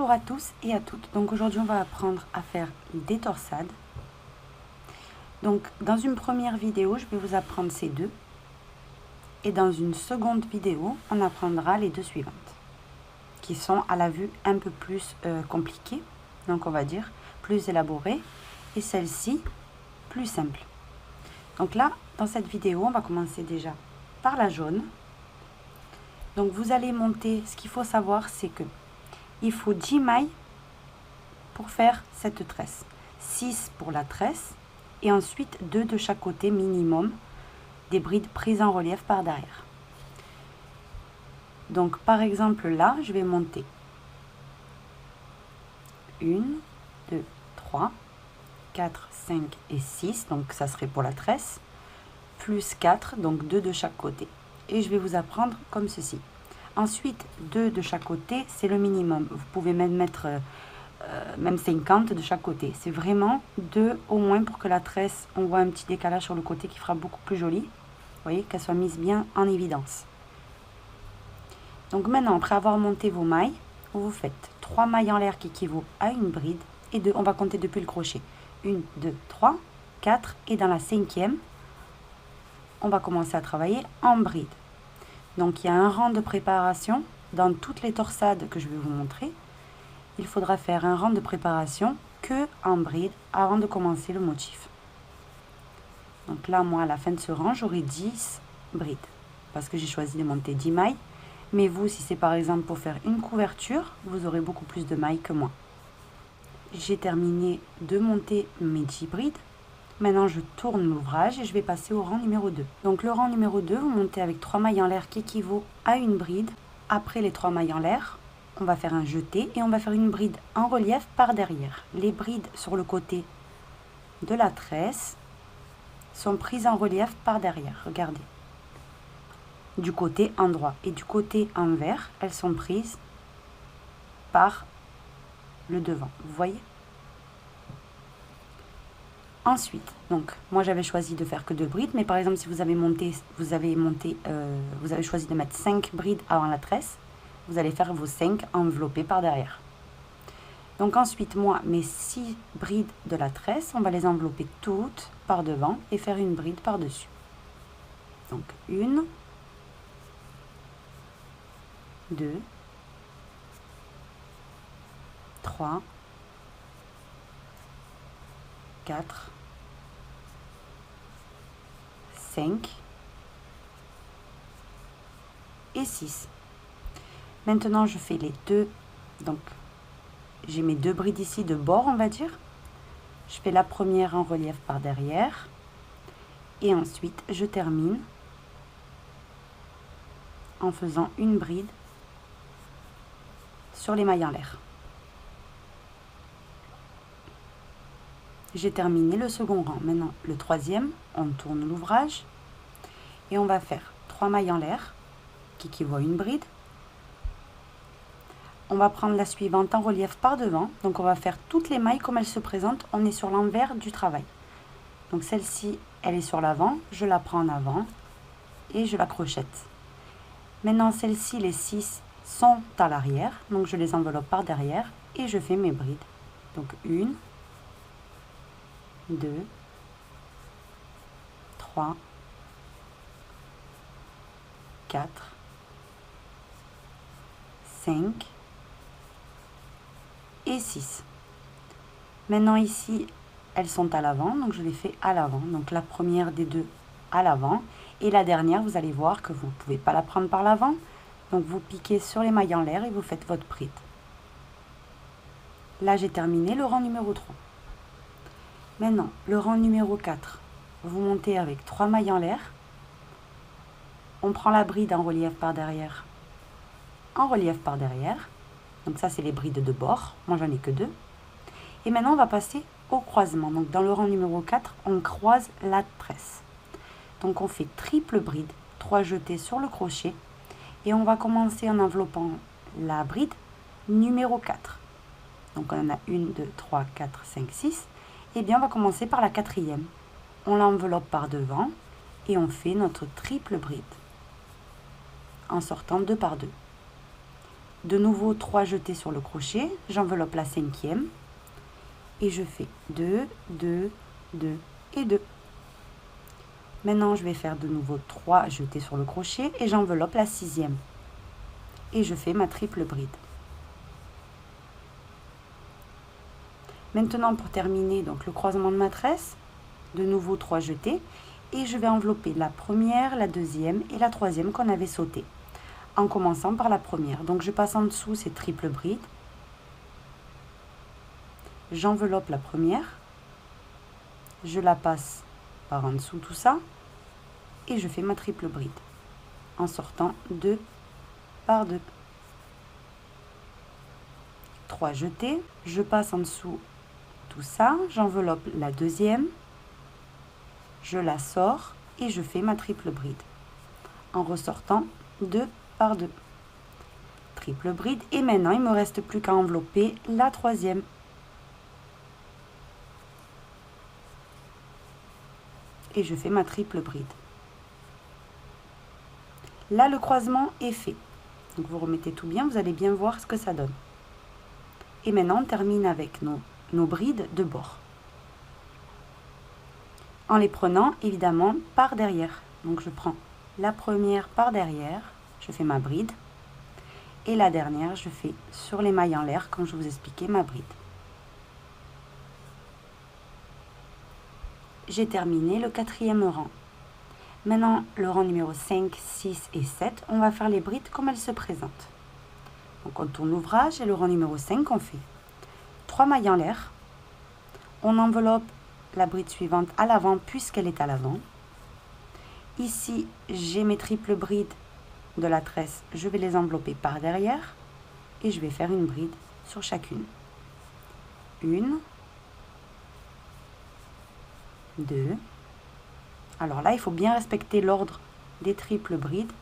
Bonjour à tous et à toutes. Donc aujourd'hui on va apprendre à faire des torsades. Donc dans une première vidéo je vais vous apprendre ces deux. Et dans une seconde vidéo on apprendra les deux suivantes. Qui sont à la vue un peu plus compliquées. Donc on va dire plus élaborées. Et celle-ci plus simple. Donc là dans cette vidéo on va commencer déjà par la jaune. Donc vous allez monter, ce qu'il faut savoir c'est que il faut 10 mailles pour faire cette tresse. 6 pour la tresse et ensuite 2 de chaque côté minimum, des brides prises en relief par derrière. Donc par exemple là, je vais monter 1, 2, 3, 4, 5 et 6, donc ça serait pour la tresse, plus 4, donc 2 de chaque côté. Et je vais vous apprendre comme ceci. Ensuite, 2 de chaque côté, c'est le minimum. Vous pouvez même mettre même 50 de chaque côté. C'est vraiment 2 au moins pour que la tresse, on voit un petit décalage sur le côté qui fera beaucoup plus joli. Vous voyez, qu'elle soit mise bien en évidence. Donc maintenant, après avoir monté vos mailles, vous faites 3 mailles en l'air qui équivaut à une bride. Et 2, on va compter depuis le crochet. 1, 2, 3, 4. Et dans la 5e, on va commencer à travailler en bride. Donc il y a un rang de préparation dans toutes les torsades que je vais vous montrer. Il faudra faire un rang de préparation que en bride avant de commencer le motif. Donc là, moi, à la fin de ce rang, j'aurai 10 brides parce que j'ai choisi de monter 10 mailles. Mais vous, si c'est par exemple pour faire une couverture, vous aurez beaucoup plus de mailles que moi. J'ai terminé de monter mes 10 brides. Maintenant, je tourne l'ouvrage et je vais passer au rang numéro 2. Donc le rang numéro 2, vous montez avec 3 mailles en l'air qui équivaut à une bride. Après les 3 mailles en l'air, on va faire un jeté et on va faire une bride en relief par derrière. Les brides sur le côté de la tresse sont prises en relief par derrière. Regardez. Du côté endroit et du côté envers, elles sont prises par le devant. Vous voyez ? Ensuite, donc moi j'avais choisi de faire que 2 brides, mais par exemple si vous avez choisi de mettre 5 brides avant la tresse, vous allez faire vos 5 enveloppés par derrière. Donc ensuite, moi, mes 6 brides de la tresse, on va les envelopper toutes par devant et faire une bride par-dessus. Donc 1, 2, 3, 4, 5 et 6. Maintenant, je fais les deux. Donc, j'ai mes 2 brides ici de bord, on va dire. Je fais la première en relief par derrière. Et ensuite, je termine en faisant une bride sur les mailles en l'air. J'ai terminé le second rang. Maintenant, le 3e, on tourne l'ouvrage. Et on va faire 3 mailles en l'air, qui équivaut à une bride. On va prendre la suivante en relief par devant. Donc on va faire toutes les mailles comme elles se présentent. On est sur l'envers du travail. Donc celle-ci, elle est sur l'avant. Je la prends en avant et je la crochette. Maintenant celle-ci, les 6 sont à l'arrière. Donc je les enveloppe par derrière et je fais mes brides. Donc 1, 2, 3, 4, 5 et 6. Maintenant ici, elles sont à l'avant, donc je les fais à l'avant. Donc la première des deux à l'avant. Et la dernière, vous allez voir que vous ne pouvez pas la prendre par l'avant. Donc vous piquez sur les mailles en l'air et vous faites votre bride. Là, j'ai terminé le rang numéro 3. Maintenant, le rang numéro 4. Vous montez avec 3 mailles en l'air. On prend la bride en relief par derrière. En relief par derrière. Donc ça, c'est les brides de bord. Moi, j'en ai que 2. Et maintenant, on va passer au croisement. Donc dans le rang numéro 4, on croise la tresse. Donc on fait triple bride, 3 jetés sur le crochet. Et on va commencer en enveloppant la bride numéro 4. Donc on en a 1, 2, 3, 4, 5, 6. Et bien on va commencer par la 4e. On l'enveloppe par devant et on fait notre triple bride en sortant 2 par 2. de nouveau 3 jetés sur le crochet, j'enveloppe la 5e et je fais 2, 2, 2 et 2. Maintenant, je vais faire de nouveau 3 jetés sur le crochet et j'enveloppe la 6e. Et je fais ma triple bride. Maintenant, pour terminer donc le croisement de ma tresse, de nouveau 3 jetés et je vais envelopper la première, la deuxième et la troisième qu'on avait sautée. En commençant par la première. Donc je passe en dessous ces triples brides. J'enveloppe la première. Je la passe par en dessous tout ça. Et je fais ma triple bride. En sortant 2 par 2. 3 jetés. Je passe en dessous tout ça. J'enveloppe la deuxième. Je la sors et je fais ma triple bride. En ressortant 2 par 2. Triple bride. Et maintenant, il ne me reste plus qu'à envelopper la troisième. Et je fais ma triple bride. Là, le croisement est fait. Donc, vous remettez tout bien, vous allez bien voir ce que ça donne. Et maintenant, on termine avec nos brides de bord. En les prenant, évidemment, par derrière. Donc, je prends la première par derrière, je fais ma bride. Et la dernière, je fais sur les mailles en l'air, comme je vous expliquais, ma bride. J'ai terminé le 4e rang. Maintenant, le rang numéro 5, 6 et 7, on va faire les brides comme elles se présentent. Donc, on tourne l'ouvrage et le rang numéro 5, on fait 3 mailles en l'air. On enveloppe la bride suivante à l'avant puisqu'elle est à l'avant. Ici, j'ai mes triples brides de la tresse. Je vais les envelopper par derrière et je vais faire une bride sur chacune. 1, 2. Alors là, il faut bien respecter l'ordre des triples brides.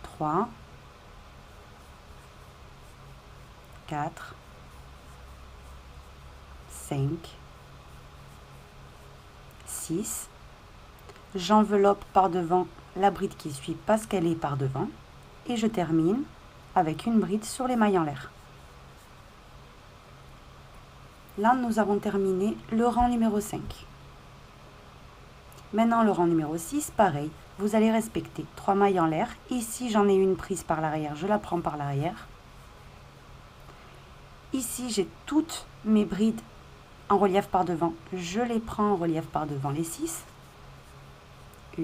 3, 4, 5, 6. J'enveloppe par devant la bride qui suit parce qu'elle est par devant. Et je termine avec une bride sur les mailles en l'air. Là, nous avons terminé le rang numéro 5. Maintenant, le rang numéro 6, pareil. Vous allez respecter 3 mailles en l'air. Ici, j'en ai une prise par l'arrière. Je la prends par l'arrière. Ici, j'ai toutes mes brides en relief par devant. Je les prends en relief par devant, les 6. 1,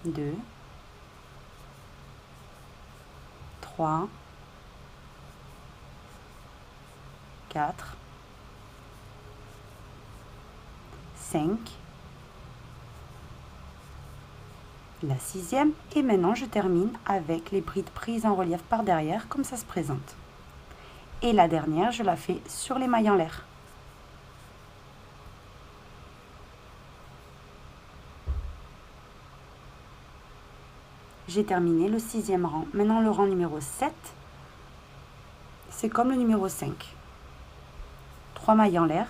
2, 3, 4, 5, la 6e et maintenant je termine avec les brides prises en relief par derrière comme ça se présente. Et la dernière, je la fais sur les mailles en l'air. J'ai terminé le 6e rang. Maintenant le rang numéro 7, c'est comme le numéro 5. 3 mailles en l'air.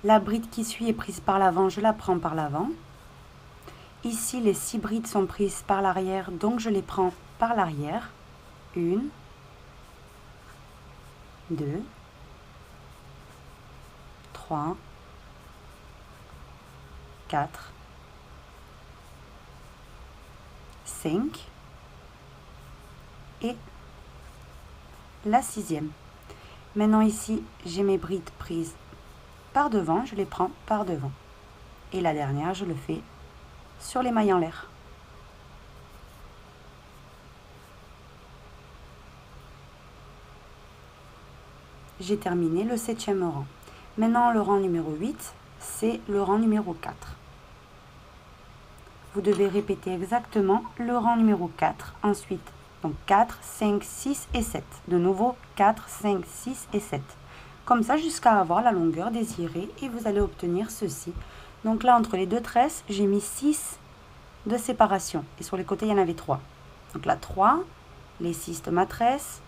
La bride qui suit est prise par l'avant, je la prends par l'avant. Ici, les 6 brides sont prises par l'arrière, donc je les prends par l'arrière. 1, 2, 3, 4, 5 et la 6e. Maintenant ici, j'ai mes brides prises par devant, je les prends par devant. Et la dernière, je le fais sur les mailles en l'air. J'ai terminé le 7e rang. Maintenant, le rang numéro 8, c'est le rang numéro 4. Vous devez répéter exactement le rang numéro 4. Ensuite, donc 4, 5, 6 et 7. De nouveau, 4, 5, 6 et 7. Comme ça, jusqu'à avoir la longueur désirée et vous allez obtenir ceci. Donc là, entre les deux tresses, j'ai mis 6 de séparation. Et sur les côtés, il y en avait 3. Donc là, 3, les 6 de ma tresse,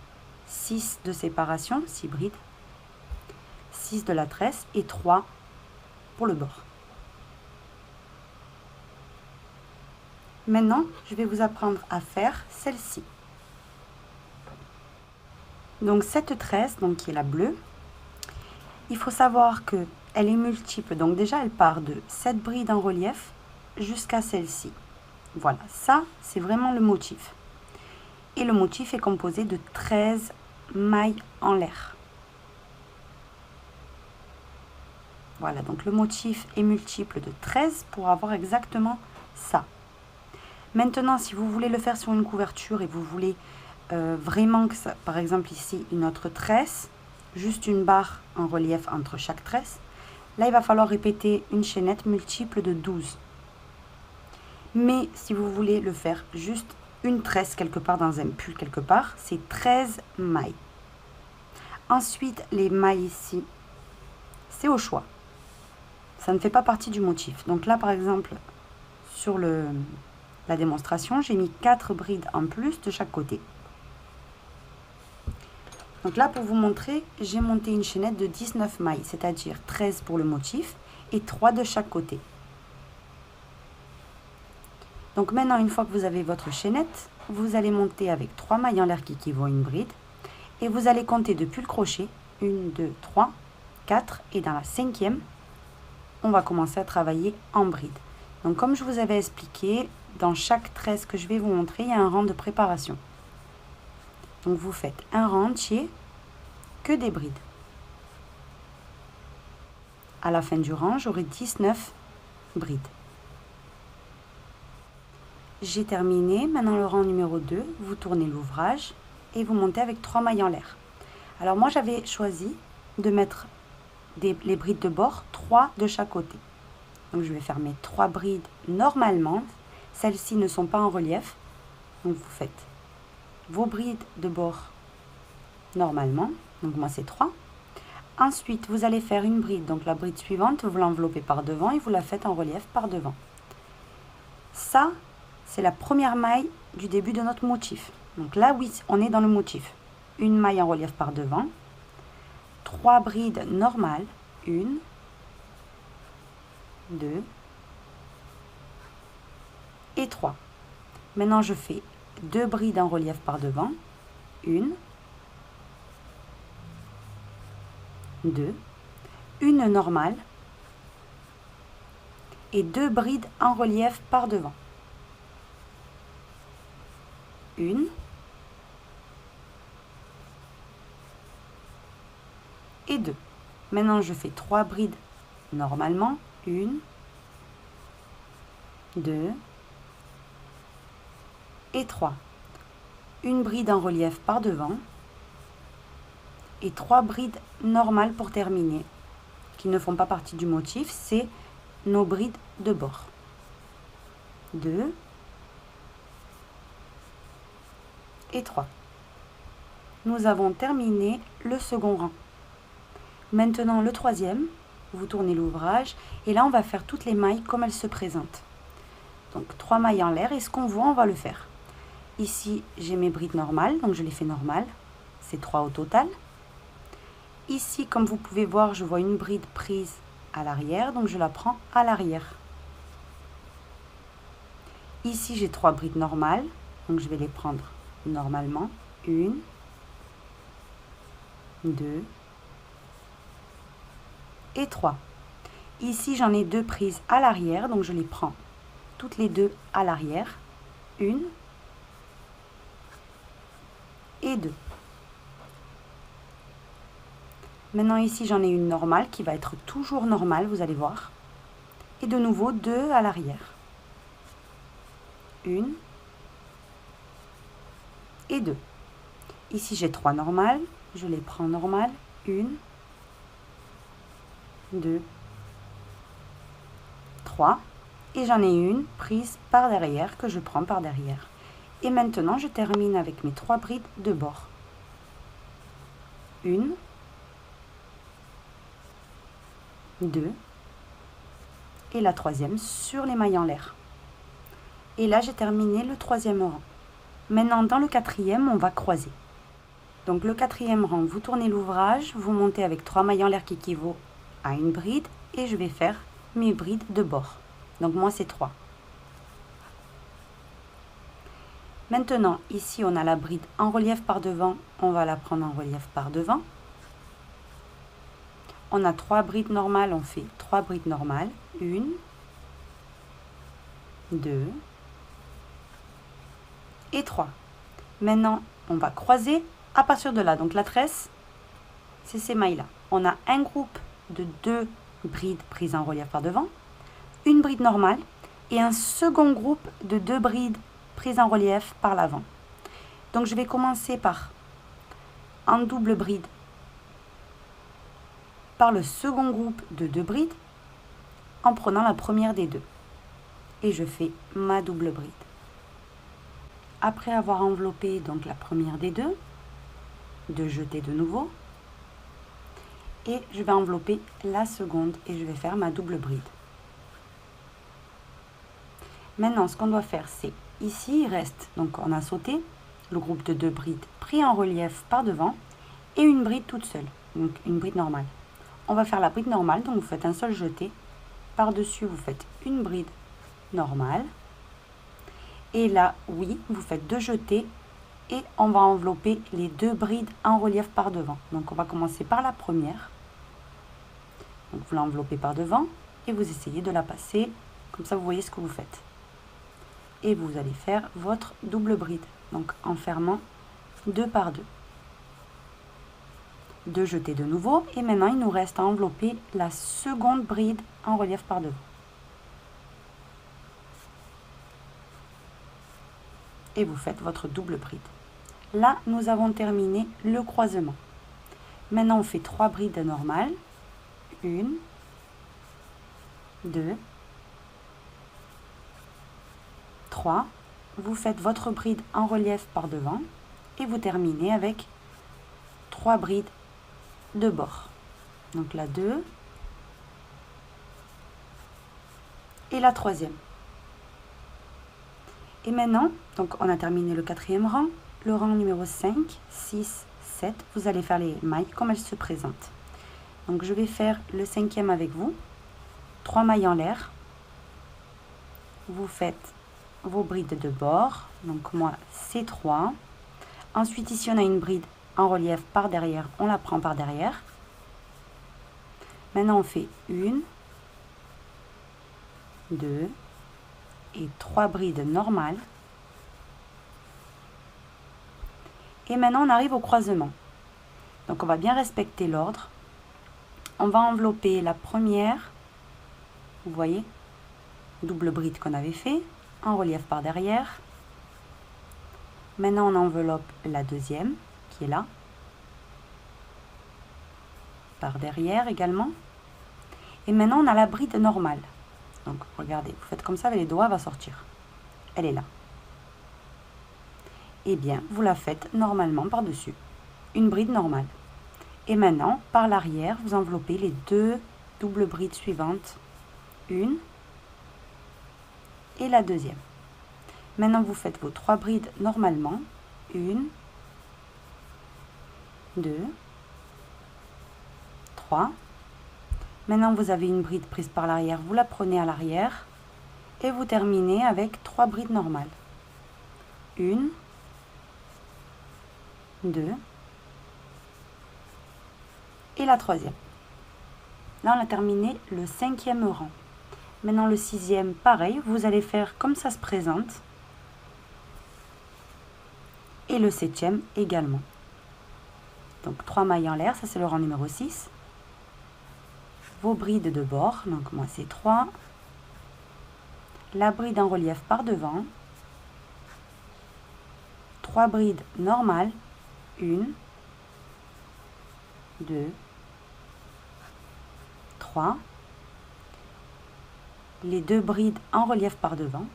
6 de séparation, 6 brides, 6 de la tresse et 3 pour le bord. Maintenant, je vais vous apprendre à faire celle-ci. Donc cette tresse, donc qui est la bleue, il faut savoir que elle est multiple. Donc déjà, elle part de cette bride en relief jusqu'à celle-ci. Voilà, ça, c'est vraiment le motif. Et le motif est composé de 13 mailles en l'air. Voilà, donc le motif est multiple de 13 pour avoir exactement ça. Maintenant, si vous voulez le faire sur une couverture et vous voulez vraiment que ça, par exemple ici, une autre tresse, juste une barre en relief entre chaque tresse, là, il va falloir répéter une chaînette multiple de 12. Mais si vous voulez le faire juste une tresse quelque part dans un pull quelque part, c'est 13 mailles. Ensuite, les mailles ici, c'est au choix. Ça ne fait pas partie du motif. Donc là, par exemple, sur la démonstration, j'ai mis 4 brides en plus de chaque côté. Donc là, pour vous montrer, j'ai monté une chaînette de 19 mailles, c'est-à-dire 13 pour le motif et 3 de chaque côté. Donc maintenant, une fois que vous avez votre chaînette, vous allez monter avec 3 mailles en l'air qui équivaut à une bride. Et vous allez compter depuis le crochet, 1, 2, 3, 4. Et dans la 5e, on va commencer à travailler en bride. Donc comme je vous avais expliqué, dans chaque tresse que je vais vous montrer, il y a un rang de préparation. Donc vous faites un rang entier, que des brides. À la fin du rang, j'aurai 19 brides. J'ai terminé. Maintenant le rang numéro 2, vous tournez l'ouvrage et vous montez avec 3 mailles en l'air. Alors moi j'avais choisi de mettre les brides de bord, 3 de chaque côté. Donc je vais faire mes 3 brides normalement. Celles-ci ne sont pas en relief. Donc vous faites vos brides de bord normalement. Donc moi c'est 3. Ensuite vous allez faire une bride. Donc la bride suivante, vous l'enveloppez par devant et vous la faites en relief par devant. Ça, c'est la première maille du début de notre motif. Donc là, oui, on est dans le motif. Une maille en relief par devant. 3 brides normales. 1, 2 et 3. Maintenant, je fais 2 brides en relief par devant. 1, 2, une normale et 2 brides en relief par devant. 1 et 2. Maintenant, je fais 3 brides normalement. 1, 2 et 3. Une bride en relief par devant et 3 brides normales pour terminer, qui ne font pas partie du motif, c'est nos brides de bord. 2 et 3. Nous avons terminé le second rang. Maintenant le troisième, vous tournez l'ouvrage et là on va faire toutes les mailles comme elles se présentent. Donc 3 mailles en l'air et ce qu'on voit on va le faire. Ici j'ai mes brides normales, donc je les fais normales, c'est 3 au total. Ici comme vous pouvez voir je vois une bride prise à l'arrière, donc je la prends à l'arrière. Ici j'ai 3 brides normales, donc je vais les prendre normalement. 1, 2 et 3. Ici j'en ai 2 prises à l'arrière, donc je les prends toutes les deux à l'arrière. 1 et 2. Maintenant ici j'en ai une normale qui va être toujours normale, vous allez voir. Et de nouveau 2 à l'arrière. 1 et 2. Ici j'ai 3 normales, je les prends normales. 1, 2, 3. Et j'en ai une prise par derrière que je prends par derrière. Et maintenant je termine avec mes 3 brides de bord. 1, 2 et la troisième sur les mailles en l'air. Et là j'ai terminé le troisième rang. Maintenant dans le quatrième on va croiser. Donc le quatrième rang, vous tournez l'ouvrage, vous montez avec 3 mailles en l'air qui équivaut à une bride et je vais faire mes brides de bord. Donc moi c'est 3. Maintenant, ici, on a la bride en relief par devant. On va la prendre en relief par devant. On a 3 brides normales. On fait 3 brides normales. 1, 2 et 3. Maintenant, on va croiser à partir de là. Donc, la tresse, c'est ces mailles-là. On a un groupe de 2 brides prises en relief par devant, une bride normale et un second groupe de 2 brides prises en relief par l'avant. Donc je vais commencer par en double bride par le second groupe de 2 brides en prenant la première des deux. Et je fais ma double bride. Après avoir enveloppé donc la première des deux, de jeter de nouveau. Et je vais envelopper la seconde et je vais faire ma double bride. Maintenant, ce qu'on doit faire, c'est ici, il reste, donc on a sauté le groupe de 2 brides pris en relief par devant et une bride toute seule, donc une bride normale. On va faire la bride normale, donc vous faites un seul jeté. Par-dessus, vous faites une bride normale. Et là, oui, vous faites 2 jetés et on va envelopper les 2 brides en relief par devant. Donc on va commencer par la première. Donc vous l'enveloppez par devant et vous essayez de la passer. Comme ça, vous voyez ce que vous faites. Et vous allez faire votre double bride. Donc en fermant 2 par 2. 2 jetés de nouveau. Et maintenant, il nous reste à envelopper la seconde bride en relief par devant. Et vous faites votre double bride. Là, nous avons terminé le croisement. Maintenant, on fait 3 brides normales. 1, 2, 3. Vous faites votre bride en relief par devant et vous terminez avec 3 brides de bord. Donc la 2 et la troisième. Et maintenant, donc on a terminé le 4e rang, le rang numéro 5, 6, 7. Vous allez faire les mailles comme elles se présentent. Donc je vais faire le 5e avec vous. 3 mailles en l'air. Vous faites vos brides de bord. Donc moi, c'est 3. Ensuite, ici, on a une bride en relief par derrière. On la prend par derrière. Maintenant, on fait 1, 2 et 3 brides normales. Et maintenant, on arrive au croisement. Donc, on va bien respecter l'ordre. On va envelopper la première, vous voyez, double bride qu'on avait fait, en relief par derrière. Maintenant, on enveloppe la deuxième, qui est là, par derrière également. Et maintenant, on a la bride normale. Donc, regardez, vous faites comme ça avec les doigts, elle va sortir. Elle est là. Eh bien, vous la faites normalement par-dessus. Une bride normale. Et maintenant, par l'arrière, vous enveloppez les 2 doubles brides suivantes. Une et la deuxième. Maintenant, vous faites vos 3 brides normalement. 1, 2, 3. Maintenant, vous avez une bride prise par l'arrière, vous la prenez à l'arrière et vous terminez avec 3 brides normales. 1, 2 et la troisième. Là, on a terminé le 5e rang. Maintenant, le 6e, pareil, vous allez faire comme ça se présente. Et le 7e également. Donc, 3 mailles en l'air, ça c'est le rang numéro 6. Vos brides de bord, donc moi c'est 3. La bride en relief par devant. 3 brides normales. 1, 2, 3. Les 2 brides en relief par devant.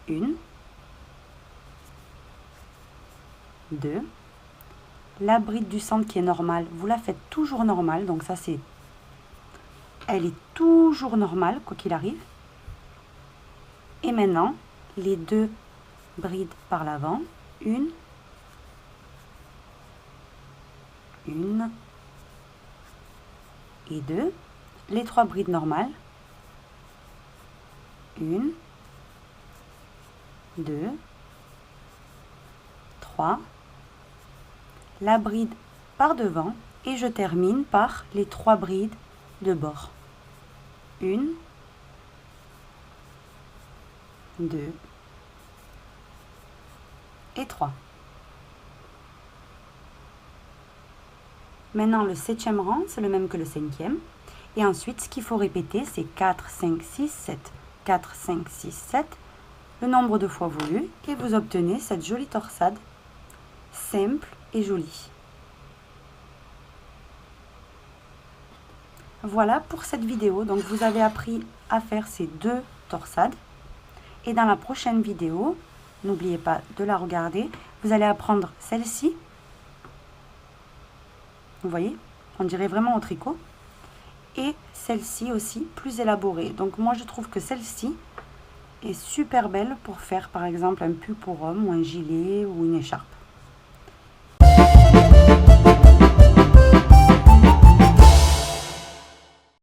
1, 2. La bride du centre qui est normale, vous la faites toujours normale. Donc ça c'est... Elle est toujours normale, quoi qu'il arrive. Et maintenant, les 2 brides par l'avant. 1, 1 et 2. Les 3 brides normales. 1, 2, 3, la bride par devant et je termine par les 3 brides de bord. 1, 2 et 3. Maintenant, le 7e rang, c'est le même que le 5e. Et ensuite, ce qu'il faut répéter, c'est 4, 5, 6, 7. 4, 5, 6, 7. Le nombre de fois voulu. Et vous obtenez cette jolie torsade, simple et jolie. Voilà pour cette vidéo. Donc, vous avez appris à faire ces 2 torsades. Et dans la prochaine vidéo, n'oubliez pas de la regarder. Vous allez apprendre celle-ci. Vous voyez, on dirait vraiment au tricot. Et celle-ci aussi, plus élaborée. Donc moi, je trouve que celle-ci est super belle pour faire, par exemple, un pull pour homme ou un gilet ou une écharpe.